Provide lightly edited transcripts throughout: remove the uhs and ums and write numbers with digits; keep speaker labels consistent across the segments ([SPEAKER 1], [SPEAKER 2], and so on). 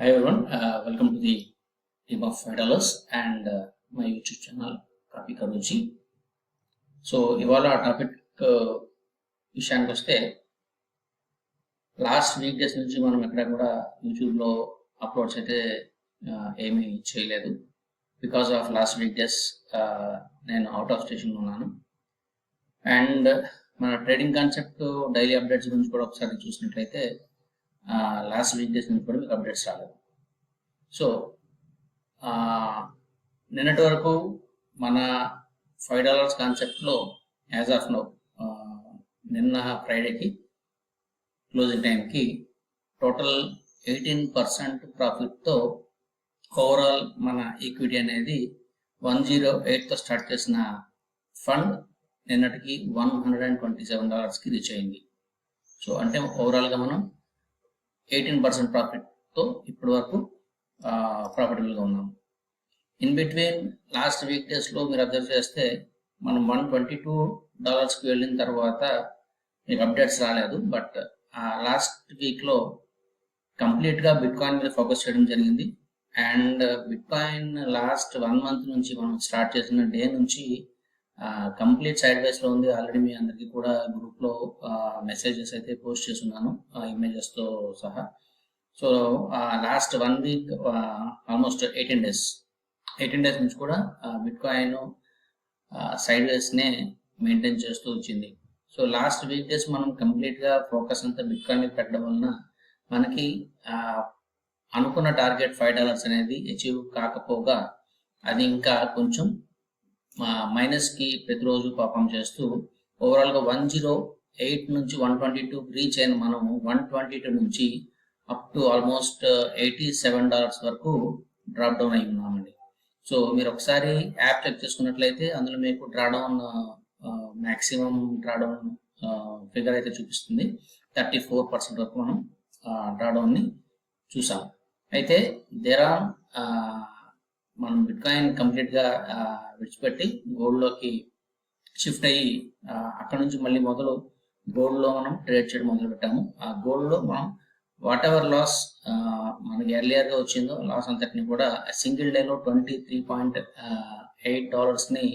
[SPEAKER 1] Hi everyone, welcome to the team of $5 and my YouTube channel Copy Karuchi. So ఇవాళ topic విషయానికి వస్తే last week days నుంచి మనం ఎక్కడ కూడా యూట్యూబ్లో అప్లోడ్స్ అయితే ఏమీ చేయలేదు. Because of last week days నేను అవుట్ ఆఫ్ స్టేషన్లో ఉన్నాను. అండ్ మన ట్రేడింగ్ కాన్సెప్ట్ డైలీ అప్డేట్స్ గురించి కూడా ఒకసారి చూసినట్లయితే లాస్ట్ వీక్ డేస్ నుంచి కూడా మీకు అప్డేట్స్ రాలేదు. సో నిన్నటి వరకు మన $5 కాన్సెప్ట్లో యాజ్ ఆఫ్ నౌ నిన్న ఫ్రైడేకి క్లోజింగ్ టైంకి టోటల్ 18% ప్రాఫిట్తో ఓవరాల్ మన ఈక్విటీ అనేది 108తో స్టార్ట్ చేసిన ఫండ్ నిన్నటికి $127కి రీచ్ అయింది. సో అంటే ఓవరాల్గా మనం 18% ప్రాఫిట్తో ఇప్పటి వరకు ప్రాఫిటబుల్గా ఉన్నాము. ఇన్ బిట్వీన్ లాస్ట్ వీక్ డేస్లో మీరు అబ్జర్వ్ చేస్తే మనం $122కి వెళ్ళిన తర్వాత మీకు అప్డేట్స్ రాలేదు. బట్ లాస్ట్ వీక్లో కంప్లీట్గా బిట్కాయిన్ మీద ఫోకస్ చేయడం జరిగింది. అండ్ బిట్కాయిన్ లాస్ట్ 1 మంత్ నుంచి మనం స్టార్ట్ చేసిన డే నుంచి కంప్లీట్ సైడ్ వేస్లో ఉంది. ఆల్రెడీ మీ అందరికీ కూడా గ్రూప్లో మెసేజెస్ అయితే పోస్ట్ చేస్తున్నాను ఇమేజెస్తో సహా. So last 1 week almost 18 days నుంచి కూడా బిట్కాయిన్ సైడ్ వేస్నే మెయింటైన్ చేస్తూ వచ్చింది. సో లాస్ట్ వీక్ డేస్ మనం కంప్లీట్గా ఫోకస్ అంతా బిట్కాయిన్ మీద పెట్టడం వలన మనకి అనుకున్న టార్గెట్ $5 అనేది అచీవ్ కాకపోగా అది ఇంకా కొంచెం మైనస్కి ప్రతిరోజు పర్ఫామ్ చేస్తూ ఓవరాల్గా 108 నుంచి 122 రీచ్ అయిన మనము 122 నుంచి అప్ టు ఆల్మోస్ట్ $87 వరకు డ్రాప్ డౌన్ అయి ఉన్నామండి. సో మీరు ఒకసారి యాప్ చెక్ చేసుకున్నట్లయితే అందులో మీకు డ్రాడౌన్ మ్యాక్సిమం డ్రాడౌన్ ఫిగర్ అయితే చూపిస్తుంది. 34% వరకు మనం డ్రాడౌన్ని చూసాం. అయితే మనం బిట్కాయిన్ కంప్లీట్గా విడిచిపెట్టి గోల్డ్లోకి షిఫ్ట్ అయ్యి అక్కడ నుంచి మళ్ళీ గోల్డ్లో మనం ట్రేడ్ చేయడం మొదలు పెట్టాము. ఆ గోల్డ్లో మనం వాట్ ఎవర్ లాస్ మనకి ఎర్లియర్గా వచ్చిందో లాస్ అంతటిని కూడా సింగిల్ డేలో $23.8ని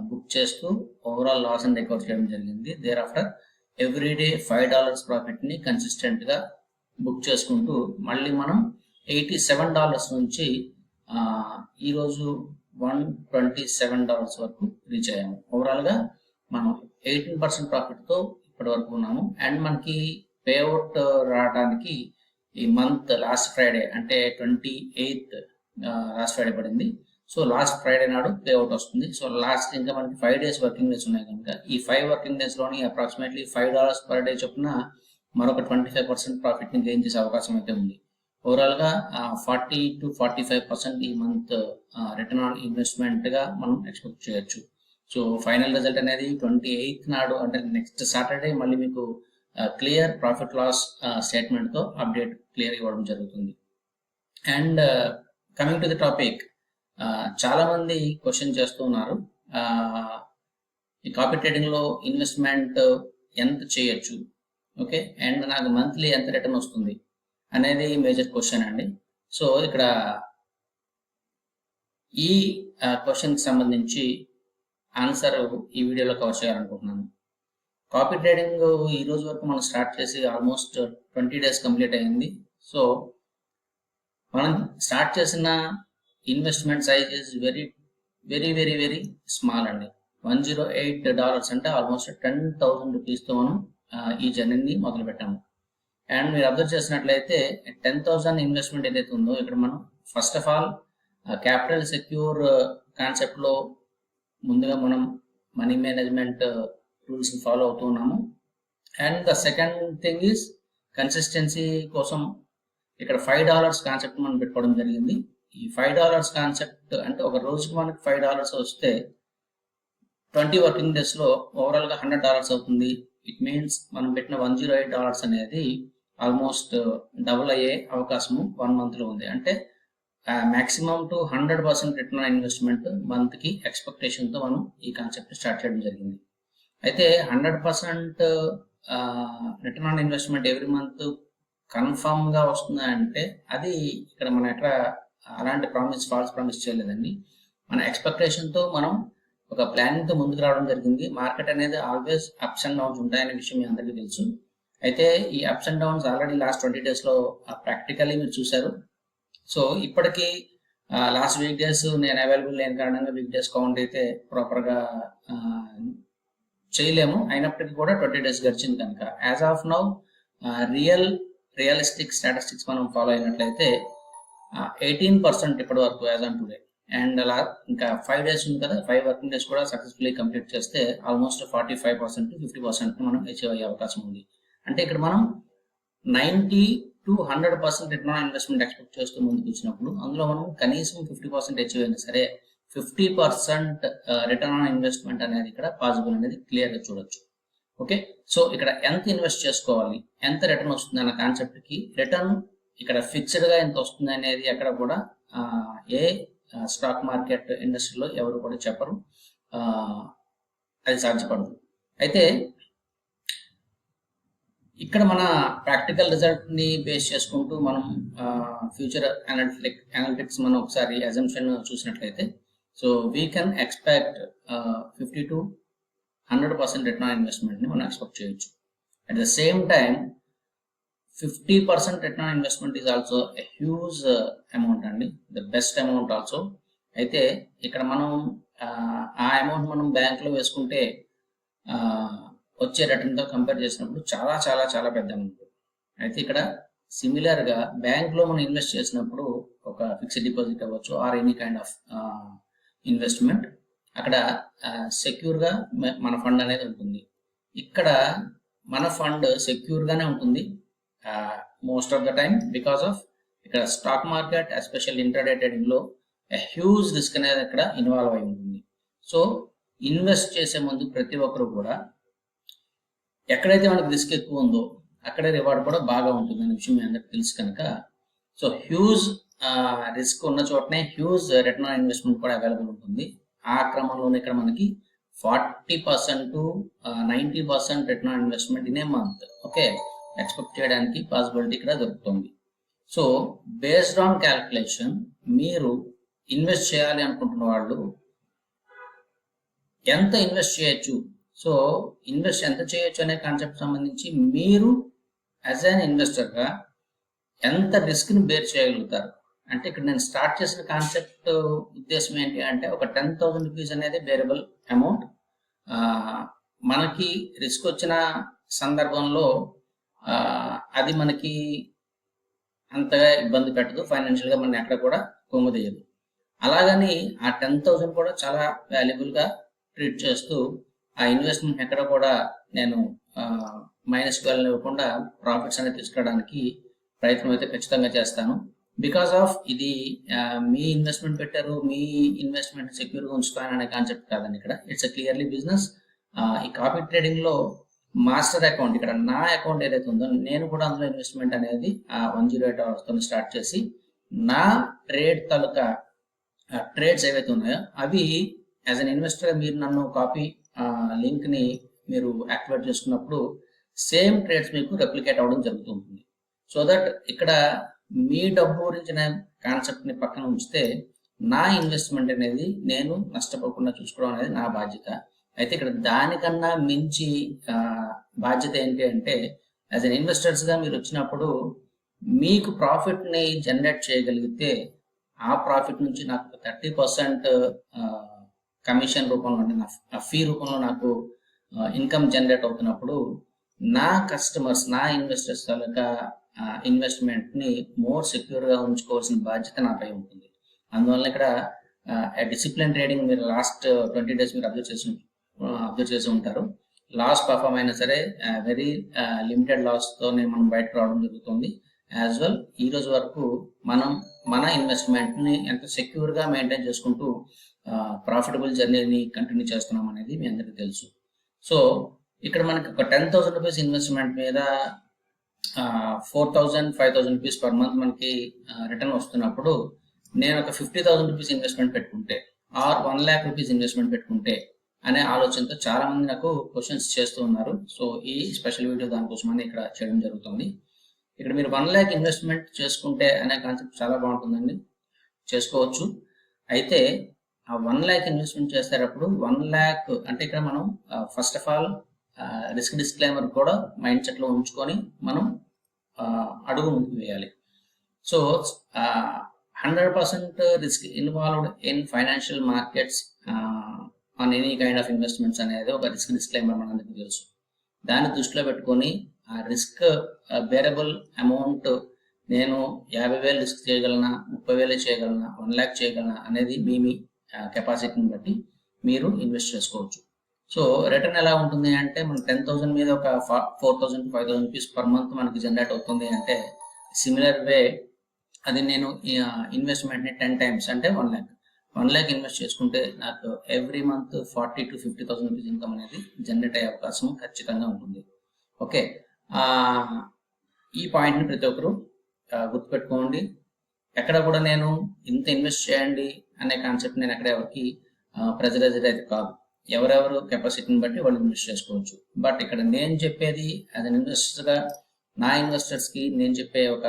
[SPEAKER 1] బుక్ చేస్తూ ఓవరాల్ లాస్ అని రికవర్ చేయడం జరిగింది. దేర్ ఆఫ్టర్ ఎవ్రీడే $5 ప్రాఫిట్ని కన్సిస్టెంట్గా బుక్ చేసుకుంటూ మళ్ళీ మనం $87 నుంచి ఈరోజు $127 వరకు రీచ్ అయ్యాము. ఓవరాల్గా మనం 18% ప్రాఫిట్తో ఇప్పటి వరకు ఉన్నాము. అండ్ మనకి పేఅవుట్ రావడానికి ఈ మంత్ లాస్ట్ ఫ్రైడే అంటే 28th లాస్ట్ ఫ్రైడే పడింది. సో లాస్ట్ ఫ్రైడే నాడు పేఅవుట్ వస్తుంది. సో లాస్ట్ ఇంకా మనకి 5 days వర్కింగ్ డేస్ ఉన్నాయి కనుక ఈ 5 వర్కింగ్ డేస్లోని అప్రాక్సిమేట్లీ $5 పర్ డే చొప్పున మరొక 25% ప్రాఫిట్ని గెయిన్ చేసే అవకాశం అయితే ఉంది. ఓవరాల్గా 40 to 45% ఈ మంత్ రిటర్న్ ఆన్ ఇన్వెస్ట్మెంట్గా మనం ఎక్స్పెక్ట్ చేయొచ్చు. సో ఫైనల్ రిజల్ట్ అనేది 28th నాడు అంటే నెక్స్ట్ సాటర్డే మళ్ళీ మీకు క్లియర్ ప్రాఫిట్ లాస్ స్టేట్మెంట్తో అప్డేట్ క్లియర్ ఇవ్వడం జరుగుతుంది. And coming to the topic, చాలామంది క్వశ్చన్ చేస్తూ ఉన్నారు ఈ కాపీ ట్రేడింగ్లో ఇన్వెస్ట్మెంట్ ఎంత చేయొచ్చు, ఓకే, అండ్ నాకు మంత్లీ ఎంత రిటర్న్ వస్తుంది అనేది మేజర్ క్వశ్చన్ అండి. సో ఇక్కడ ఈ క్వశ్చన్కి సంబంధించి ఆన్సర్ ఈ వీడియోలో కవర్ చేయాలనుకుంటున్నాను. కాపీ ట్రేడింగ్ ఈ రోజు వరకు మనం స్టార్ట్ చేసి ఆల్మోస్ట్ 20 days కంప్లీట్ అయింది. సో మనం స్టార్ట్ చేసిన investment size is very very very very small అండి. $108 అంటే ఆల్మోస్ట్ 10,000 రూపీస్తో మనం ఈ జర్నీని మొదలు పెట్టాము. అండ్ మీరు అబ్జర్వ్ చేసినట్లయితే 10,000 ఇన్వెస్ట్మెంట్ ఏదైతే ఉందో ఇక్కడ మనం first of all capital secure కాన్సెప్ట్లో ముందుగా మనం మనీ మేనేజ్మెంట్ రూల్స్ ఫాలో అవుతూ ఉన్నాము. And the second thing is consistency కోసం ఇక్కడ $5 కాన్సెప్ట్ మనం పెట్టుకోవడం జరిగింది. ఈ $5 కాన్సెప్ట్ అంటే ఒక రోజుకి మనకి $5 వస్తే 20 వర్కింగ్ డేస్లో ఓవరాల్గా $100 అవుతుంది. ఇట్ మీన్స్ మనం పెట్టిన $108 అనేది ఆల్మోస్ట్ డబుల్ అయ్యే అవకాశము 1 monthలో ఉంది. అంటే maximum to 100% return on investment మంత్కి ఎక్స్పెక్టేషన్తో మనం ఈ కాన్సెప్ట్ స్టార్ట్ చేయడం జరిగింది. అయితే 100% return on investment every month కన్ఫామ్గా వస్తుందా అంటే అది ఇక్కడ మనం ఎక్కడ అలాంటి ఫాల్స్ ప్రామిస్ చేయలేదండి. మన ఎక్స్పెక్టేషన్తో మనం ఒక ప్లానింగ్తో ముందుకు రావడం జరిగింది. మార్కెట్ అనేది ఆల్వేస్ అప్స్ అండ్ డౌన్స్ ఉంటాయనే విషయం మీ అందరికీ తెలుసు. అయితే ఈ ups and downs already last 20 డేస్లో ప్రాక్టికల్లీ మీరు చూశారు. సో ఇప్పటికీ లాస్ట్ వీక్ డేస్ నేను అవైలబుల్ లేని కారణంగా వీక్ డేస్ కౌంట్ అయితే ప్రాపర్గా చేయలేము. అయినప్పటికీ కూడా 20 డేస్ గడిచింది కనుక as of now realistic statistics మనం ఫాలో అయినట్లయితే 18% ఇప్పటి వరకు యాజ్ ఆన్ టుడే. అండ్ అలా ఇంకా 5 డేస్ ఉంది కదా, 5 వర్కింగ్ డేస్ కూడా సక్సెస్ఫుల్లీ కంప్లీట్ చేస్తే ఆల్మోస్ట్ 45% to 50% మనం అచీవ్ అయ్యే అవకాశం ఉంది. అంటే ఇక్కడ మనం 90 to 100% return on investment expect చేస్తూ ముందుకు వచ్చినప్పుడు అందులో మనం కనీసం 50% అచీవ్ అయినా సరే 50% రిటర్న్ ఆన్ ఇన్వెస్ట్మెంట్ అనేది ఇక్కడ పాసిబుల్ అనేది క్లియర్గా చూడొచ్చు. ఓకే, సో ఇక్కడ ఎంత ఇన్వెస్ట్ చేసుకోవాలి, ఎంత రిటర్న్ వస్తుంది అన్న కాన్సెప్ట్కి రిటర్న్ ఇక్కడ ఫిక్స్డ్గా ఎంత వస్తుంది అనేది ఎక్కడ కూడా ఏ స్టాక్ మార్కెట్ ఇండస్ట్రీలో ఎవరు కూడా చెప్పరు, అది సాధ్యపడదు. అయితే ఇక్కడ మన ప్రాక్టికల్ రిజల్ట్ని బేస్ చేసుకుంటూ మనం ఫ్యూచర్ అనలిటిక్స్ మనం ఒకసారి అజంప్షన్ చూసినట్లయితే so we can expect 50 to 100% return on ఇన్వెస్ట్మెంట్ని మనం ఎక్స్పెక్ట్ చేయొచ్చు. At the same time 50% return on investment is also a huge amount అండి, ద బెస్ట్ అమౌంట్ ఆల్సో. అయితే ఇక్కడ మనం ఆ అమౌంట్ మనం బ్యాంక్లో వేసుకుంటే వచ్చే రిటర్న్తో కంపేర్ చేసినప్పుడు చాలా చాలా చాలా పెద్ద అమౌంట్. అయితే ఇక్కడ సిమిలర్గా బ్యాంక్లో మనం ఇన్వెస్ట్ చేసినప్పుడు ఒక ఫిక్స్డ్ డిపాజిట్ అవ్వచ్చు or any kind of investment, అక్కడ సెక్యూర్గా మన ఫండ్ అనేది ఉంటుంది. ఇక్కడ మన ఫండ్ సెక్యూర్గానే ఉంటుంది most of the time because of ఇక్కడ స్టాక్ మార్కెట్ ఎస్పెషల్ ఇంట్రాడే ట్రేడింగ్లో హ్యూజ్ రిస్క్ అనేది ఇక్కడ ఇన్వాల్వ్ అయి ఉంటుంది. సో ఇన్వెస్ట్ చేసే ముందు ప్రతి ఒక్కరు కూడా ఎక్కడైతే మనకి రిస్క్ ఎక్కువ ఉందో అక్కడే రివార్డ్ కూడా బాగా ఉంటుంది అనే విషయం మీ అందరికి తెలుసు కనుక సో హ్యూజ్ రిస్క్ ఉన్న చోటనే హ్యూజ్ రిటర్న్ ఆన్ ఇన్వెస్ట్మెంట్ కూడా అవైలబుల్ ఉంటుంది. ఆ క్రమంలోనే ఇక్కడ మనకి 40% to 90% return on investment in a month okay expect చేయడానికి పాసిబిలిటీ ఇక్కడ దొరుకుతుంది. సో బేస్డ్ ఆన్ క్యాల్కులేషన్ మీరు ఇన్వెస్ట్ చేయాలి అనుకుంటున్న వాళ్ళు ఎంత ఇన్వెస్ట్ చేయొచ్చు, సో ఇన్వెస్ట్ ఎంత చేయొచ్చు అనే కాన్సెప్ట్ సంబంధించి మీరు యాజ్ అన్ ఇన్వెస్టర్గా ఎంత రిస్క్ని బేర్ చేయగలుగుతారు. అంటే ఇక్కడ నేను స్టార్ట్ చేసిన కాన్సెప్ట్ ఉద్దేశం ఏంటి అంటే ఒక 10,000 రూపీస్ అనేది బేరబుల్ అమౌంట్. మనకి రిస్క్ వచ్చిన సందర్భంలో అది మనకి అంతగా ఇబ్బంది పెట్టదు, ఫైనాన్షియల్గా మనం ఎక్కడ కూడా కొమ్ముదేయదు. అలాగని ఆ 10,000 కూడా చాలా వాల్యుబుల్గా ట్రీట్ చేస్తూ ఆ ఇన్వెస్ట్మెంట్ ఎక్కడ కూడా నేను మైనస్కి వెళ్ళనివ్వకుండా ప్రాఫిట్స్ అనేది తీసుకోవడానికి ప్రయత్నం అయితే ఖచ్చితంగా చేస్తాను. బికాస్ ఆఫ్ ఇది మీ ఇన్వెస్ట్మెంట్ పెట్టారు, మీ ఇన్వెస్ట్మెంట్ సెక్యూర్గా ఉంచుతాను అనే కాన్సెప్ట్ కాదండి. ఇక్కడ ఇట్స్ క్లియర్లీ బిజినెస్. ఈ కాపీ ట్రేడింగ్లో మాస్టర్ అకౌంట్ ఇక్కడ నా అకౌంట్ ఏదైతే ఉందో నేను కూడా అందులో ఇన్వెస్ట్మెంట్ అనేది 108 అవర్స్తో స్టార్ట్ చేసి నా ట్రేడ్ తాలూకా ట్రేడ్స్ ఏవైతే ఉన్నాయో అవి యాజ్ అన్ ఇన్వెస్టర్ మీరు నన్ను కాపీ లింక్ని మీరు యాక్టివేట్ చేసుకున్నప్పుడు సేమ్ ట్రేడ్స్ మీకు రెప్లికేట్ అవ్వడం జరుగుతుంది. సో దట్ ఇక్కడ మీ డబ్బు గురించిన కాన్సెప్ట్ని పక్కన ఉంచితే నా ఇన్వెస్ట్మెంట్ అనేది నేను నష్టపోకుండా చూసుకోవడం అనేది నా బాధ్యత. అయితే ఇక్కడ దానికన్నా మించి బాధ్యత ఏంటి అంటే యాజ్ అన్ ఇన్వెస్టర్స్గా మీరు వచ్చినప్పుడు మీకు ప్రాఫిట్ని జనరేట్ చేయగలిగితే ఆ ప్రాఫిట్ నుంచి నాకు 30% కమిషన్ రూపంలో అంటే నా ఫీ రూపంలో నాకు ఇన్కమ్ జనరేట్ అవుతున్నప్పుడు నా కస్టమర్స్ నా ఇన్వెస్టర్స్ తాలూకా ఇన్వెస్ట్మెంట్ని మోర్ సెక్యూర్గా ఉంచుకోవాల్సిన బాధ్యత నాపై ఉంటుంది. అందువల్ల ఇక్కడ డిసిప్లిన్ ట్రేడింగ్ మీరు లాస్ట్ 20 డేస్ మీరు అబ్జర్వ్ చేసి ఉంటారు. లాస్ పర్ఫామ్ అయినా సరే వెరీ లిమిటెడ్ లాస్తోనే మనం బయటకు రావడం జరుగుతుంది. యాజ్ వెల్ ఈ రోజు వరకు మనం మన ఇన్వెస్ట్మెంట్ని ఎంత సెక్యూర్గా మెయింటైన్ చేసుకుంటూ ప్రాఫిటబుల్ జర్నీని కంటిన్యూ చేస్తున్నాం అనేది మీ అందరికీ తెలుసు. సో ఇక్కడ మనకి ఒక 10,000 రూపీస్ ఇన్వెస్ట్మెంట్ మీద 4,000 5,000 రూపీస్ పర్ మంత్ మనకి రిటర్న్ వస్తున్నప్పుడు నేను ఒక 50,000 రూపీస్ ఇన్వెస్ట్మెంట్ పెట్టుకుంటే ఆర్ 1 lakh రూపీస్ ఇన్వెస్ట్మెంట్ పెట్టుకుంటే అనే ఆలోచనతో చాలా మంది నాకు క్వశ్చన్స్ చేస్తూ ఉన్నారు. సో ఈ స్పెషల్ వీడియో దానికోసమని ఇక్కడ చేయడం జరుగుతుంది. ఇక్కడ మీరు 1 lakh ఇన్వెస్ట్మెంట్ చేసుకుంటే అనే కాన్సెప్ట్ చాలా బాగుంటుందండి, చేసుకోవచ్చు. అయితే ఆ 1 lakh ఇన్వెస్ట్మెంట్ చేసేటప్పుడు 1 lakh అంటే ఇక్కడ మనం first of all risk disclaimer కూడా మైండ్ సెట్లో ఉంచుకొని మనం అడుగు ముందుకు వేయాలి. So 100% risk involved in financial markets on any kind of investments అనేది ఒక రిస్క్ డిస్క్లైమర్ మనందరికీ తెలుసు. దాన్ని దృష్టిలో పెట్టుకొని ఆ రిస్క్ బేరబుల్ అమౌంట్ నేను 50,000 రిస్క్ చేయగలనా, 30,000 చేయగలనా, 1 lakh చేయగలనా అనేది మీ కెపాసిటీని బట్టి మీరు ఇన్వెస్ట్ చేసుకోవచ్చు. సో రిటర్న్ ఎలా ఉంటుంది అంటే మన 10,000 మీద ఒక 4,000 to 5,000 రూపీస్ పర్ మంత్ మనకి జనరేట్ అవుతుంది అంటే సిమిలర్ వే అది నేను ఇన్వెస్ట్మెంట్ని 10 times అంటే 1 lakh 1 lakh ఇన్వెస్ట్ చేసుకుంటే నాకు every month 40,000 to 50,000 rupees income అనేది జనరేట్ అయ్యే అవకాశం ఖచ్చితంగా ఉంటుంది. ఓకే, ఈ పాయింట్ని ప్రతి ఒక్కరు గుర్తుపెట్టుకోండి. ఎక్కడ కూడా నేను ఇంత ఇన్వెస్ట్ చేయండి అనే కాన్సెప్ట్ నేను ఎక్కడ ఎవరికి ప్రెజరైజ్డ్ అయితే కాదు. ఎవరెవరు కెపాసిటీని బట్టి వాళ్ళు ఇన్వెస్ట్ చేసుకోవచ్చు. బట్ ఇక్కడ నేను చెప్పేది యాజ్ అన్ ఇన్వెస్టర్గా నా ఇన్వెస్టర్స్కి నేను చెప్పే ఒక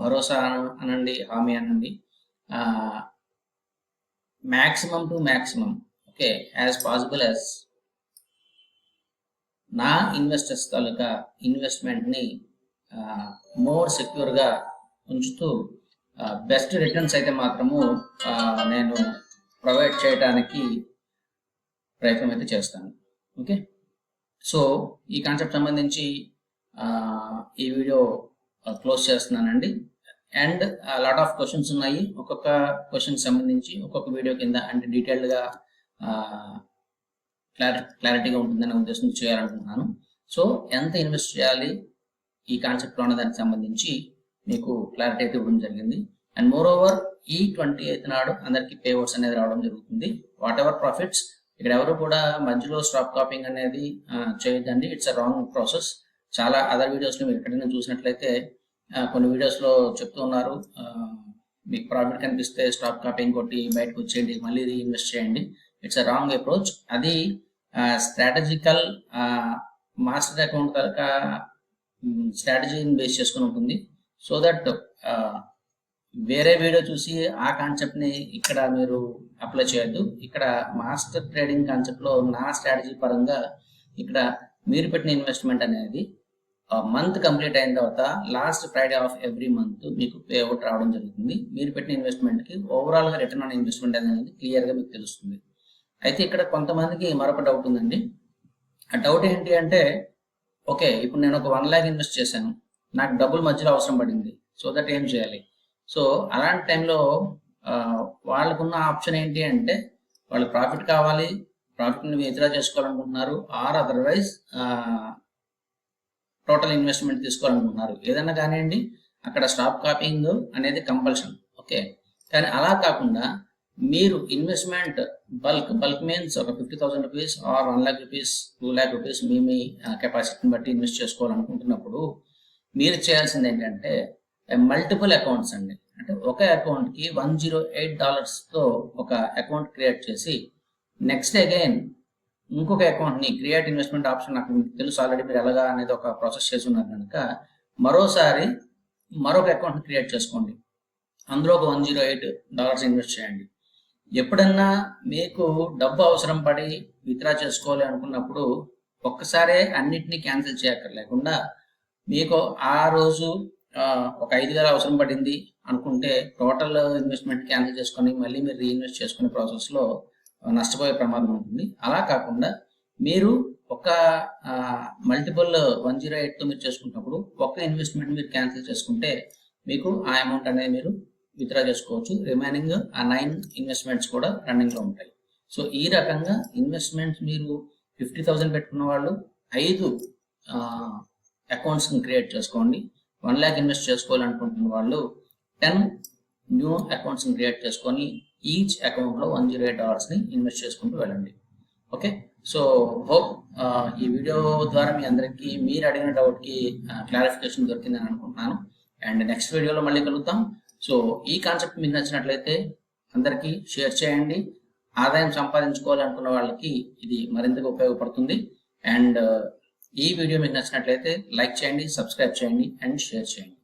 [SPEAKER 1] భరోసా అనండి, హామీ అనండి, maximum to maximum okay as possible as నా ఇన్వెస్టర్స్ తాలూకా ఇన్వెస్ట్మెంట్ని మోర్ సెక్యూర్గా ఉంచుతూ బెస్ట్ రిటర్న్స్ అయితే మాత్రము నేను ప్రొవైడ్ చేయడానికి ప్రయత్నం అయితే చేస్తాను. ఓకే, సో ఈ కాన్సెప్ట్ సంబంధించి ఈ వీడియో క్లోజ్ చేస్తున్నానండి. అండ్ లాట్ ఆఫ్ క్వశ్చన్స్ ఉన్నాయి. ఒక్కొక్క క్వశ్చన్ సంబంధించి ఒక్కొక్క వీడియో కింద అంటే డీటెయిల్డ్గా క్లారిటీగా ఉంటుందనే ఉద్దేశంతో చేయాలనుకుంటున్నాను. సో ఎంత ఇన్వెస్ట్ చేయాలి ఈ కాన్సెప్ట్లో ఉన్న దానికి సంబంధించి మీకు క్లారిటీ అయితే ఇవ్వడం జరిగింది. అండ్ మోర్ ఓవర్ ఈ 28th నాడు అందరికీ పే అవుట్స్ అనేది రావడం జరుగుతుంది. వాట్ ఎవర్ ప్రాఫిట్స్ ఇక్కడ ఎవరు కూడా మధ్యలో స్టాప్ కాపింగ్ అనేది చేయొద్దండి. It's a wrong process. చాలా అదర్ వీడియోస్లో మీరు ఎక్కడైనా చూసినట్లయితే కొన్ని వీడియోస్లో చెప్తూ ఉన్నారు, మీకు ప్రాఫిట్ కనిపిస్తే స్టాప్ కాపింగ్ కొట్టి బయటకు వచ్చేయండి, మళ్ళీ రీఇన్వెస్ట్ చేయండి. It's a wrong approach. అది స్ట్రాటజికల్ మాస్టర్ అకౌంట్ కనుక స్ట్రాటజీని బేస్ చేసుకుని ఉంటుంది. సో దట్ వేరే వీడియో చూసి ఆ కాన్సెప్ట్ని ఇక్కడ మీరు అప్లై చేయొద్దు. ఇక్కడ మాస్టర్ ట్రేడింగ్ కాన్సెప్ట్లో నా స్ట్రాటజీ పరంగా ఇక్కడ మీరు పెట్టిన ఇన్వెస్ట్మెంట్ అనేది మంత్ కంప్లీట్ అయిన తర్వాత last Friday of every month మీకు పే అవుట్ రావడం జరుగుతుంది. మీరు పెట్టిన ఇన్వెస్ట్మెంట్కి ఓవరాల్గా రిటర్న్ ఆన్ ఇన్వెస్ట్మెంట్ అనేది క్లియర్గా మీకు తెలుస్తుంది. అయితే ఇక్కడ కొంతమందికి మరొక డౌట్ ఉందండి. ఆ డౌట్ ఏంటి అంటే, ఓకే ఇప్పుడు నేను ఒక 1 lakh ఇన్వెస్ట్ చేశాను, నాకు డబ్బులు మధ్యలో అవసరం పడింది, సో దట్ ఏం చేయాలి? సో అలాంటి టైంలో వాళ్ళకున్న ఆప్షన్ ఏంటి అంటే, వాళ్ళు ప్రాఫిట్ కావాలి, ప్రాఫిట్ని విత్డ్రా చేసుకోవాలనుకుంటున్నారు, ఆర్ అదర్వైజ్ టోటల్ ఇన్వెస్ట్మెంట్ తీసుకోవాలనుకుంటున్నారు. ఏదన్నా కానివ్వండి, అక్కడ స్టాప్ కాపింగ్ అనేది కంపల్షన్. ఓకే, కానీ అలా కాకుండా మీరు ఇన్వెస్ట్మెంట్ బల్క్ మీన్స్ ఒక 50,000 rupees or 1 lakh rupees 2 lakh rupees మీ కెపాసిటీని బట్టి ఇన్వెస్ట్ చేసుకోవాలనుకుంటున్నప్పుడు మీరు చేయాల్సింది ఏంటంటే మల్టిపుల్ అకౌంట్స్ అండి. అంటే ఒక అకౌంట్కి $108తో ఒక అకౌంట్ క్రియేట్ చేసి నెక్స్ట్ అగైన్ ఇంకొక అకౌంట్ని క్రియేట్ ఇన్వెస్ట్మెంట్ ఆప్షన్ నాకు మీకు తెలుసు ఆల్రెడీ, మీరు ఎలాగా అనేది ఒక ప్రాసెస్ చేసి ఉన్నారు కనుక మరోసారి మరొక అకౌంట్ని క్రియేట్ చేసుకోండి, అందులో ఒక $108 ఇన్వెస్ట్ చేయండి. ఎప్పుడన్నా మీకు డబ్బు అవసరం పడి విత్డ్రా చేసుకోవాలి అనుకున్నప్పుడు ఒక్కసారే అన్నిటినీ క్యాన్సిల్ చేయక్కర్లేకుండా మీకు ఆ రోజు ఒక 5,000 అవసరం పడింది అనుకుంటే టోటల్ ఇన్వెస్ట్మెంట్ క్యాన్సిల్ చేసుకొని మళ్ళీ మీరు రీఇన్వెస్ట్ చేసుకునే ప్రాసెస్లో నష్టపోయే ప్రమాదం ఉంటుంది. అలా కాకుండా మీరు ఒక మల్టిపుల్ 108తో మీరు చేసుకున్నప్పుడు ఒక్క ఇన్వెస్ట్మెంట్ మీరు క్యాన్సిల్ చేసుకుంటే మీకు ఆ అమౌంట్ అనేది మీరు విత్డ్రా చేసుకోవచ్చు. రిమైనింగ్ ఆ 9 ఇన్వెస్ట్మెంట్స్ కూడా రన్నింగ్లో ఉంటాయి. సో ఈ రకంగా ఇన్వెస్ట్మెంట్స్ మీరు 50,000 పెట్టుకున్న వాళ్ళు 5 అకౌంట్స్ని క్రియేట్ చేసుకోండి. 1 lakh ఇన్వెస్ట్ చేసుకోవాలనుకుంటున్న వాళ్ళు 10 న్యూ అకౌంట్స్ని క్రియేట్ చేసుకొని ఈచ్ అకౌంట్లో $108ని ఇన్వెస్ట్ చేసుకుంటూ వెళ్ళండి. ఓకే, సో హోప్ ఈ వీడియో ద్వారా మీ అందరికీ మీరు అడిగిన డౌట్కి క్లారిఫికేషన్ దొరికిందని అనుకుంటున్నాను. అండ్ నెక్స్ట్ వీడియోలో మళ్ళీ కలుద్దాం. సో ఈ కాన్సెప్ట్ మీకు నచ్చినట్లయితే అందరికీ షేర్ చేయండి. ఆదాయం సంపాదించుకోవాలనుకున్న వాళ్ళకి ఇది మరింతగా ఉపయోగపడుతుంది. అండ్ ఈ వీడియో మీకు నచ్చినట్లయితే లైక్ చేయండి, సబ్స్క్రైబ్ చేయండి అండ్ షేర్ చేయండి.